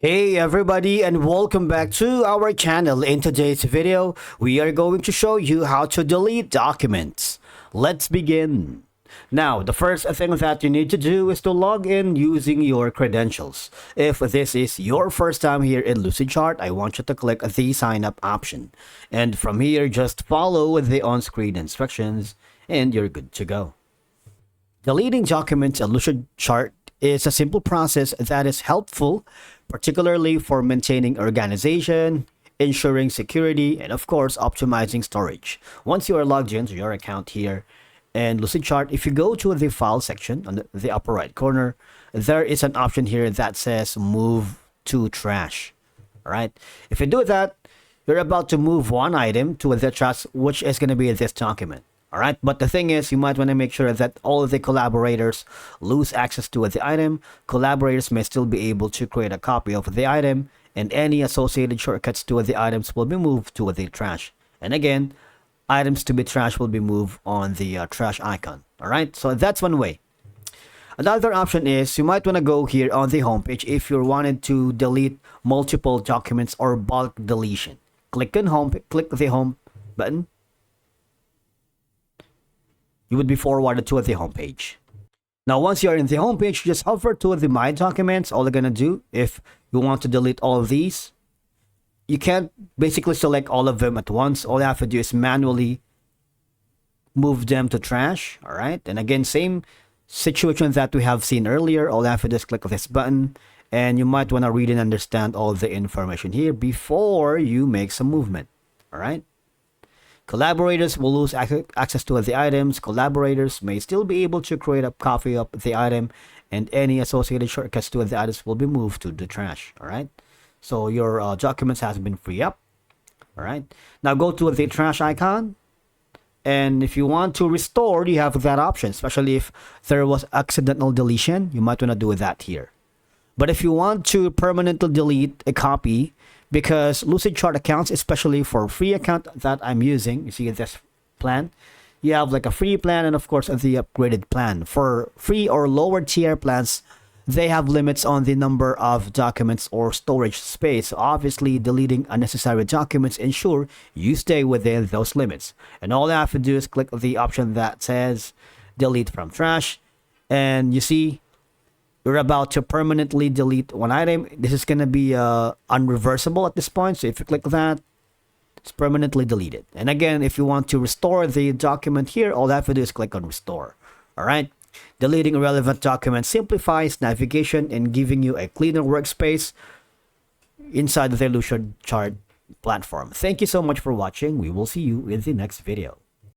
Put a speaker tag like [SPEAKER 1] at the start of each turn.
[SPEAKER 1] Hey everybody, and welcome back to our channel. In today's video, we are going to show you how to delete documents. Let's begin. Now, the first thing that you need to do is to log in using your credentials. If this is your first time here in Lucidchart, I want you to click the sign up option. And from here, just follow the on-screen instructions and you're good to go. Deleting documents in Lucidchart is a simple process that is helpful, particularly for maintaining organization, ensuring security, and of course, optimizing storage. Once you are logged into your account here in Lucidchart, if you go to the file section on the upper right corner, there is an option here that says move to trash. All right. If you do that, you're about to move one item to the trash, which is going to be this document. All right, but the thing is, you might want to make sure that all of the collaborators lose access to the item. Collaborators may still be able to create a copy of the item, and any associated shortcuts to the items will be moved to the trash. And again, items to be trashed will be moved on the trash icon. All right, so that's one way. Another option is you might want to go here on the home page if you wanted to delete multiple documents or bulk deletion. Click on home, click the home button. You would be forwarded to the home page. Now, once you're in the home page, just hover to the My Documents. All you're going to do, if you want to delete all of these, you can't basically select all of them at once. All you have to do is manually move them to trash. All right. And again, same situation that we have seen earlier. All you have to do is click this button. And you might want to read and understand all the information here before you make some movement. All right. Collaborators will lose access to the items. Collaborators may still be able to create a copy of the item, and any associated shortcuts to the items will be moved to the trash. All right. So your documents has been freed up. All right. Now go to the trash icon, and if you want to restore, you have that option. Especially if there was accidental deletion, you might want to do that here. But if you want to permanently delete a copy, because Lucidchart accounts, especially for free account that I'm using, you see this plan, you have like a free plan and of course the upgraded plan. For free or lower tier plans, they have limits on the number of documents or storage space. So obviously, deleting unnecessary documents ensure you stay within those limits. And all you have to do is click the option that says delete from trash, and you see you're about to permanently delete one item. This is going to be unreversible at this point. So if you click that, it's permanently deleted. And again, if you want to restore the document here, all you have to do is click on restore. All right. Deleting irrelevant documents simplifies navigation and giving you a cleaner workspace inside the Lucidchart platform. Thank you so much for watching. We will see you in the next video.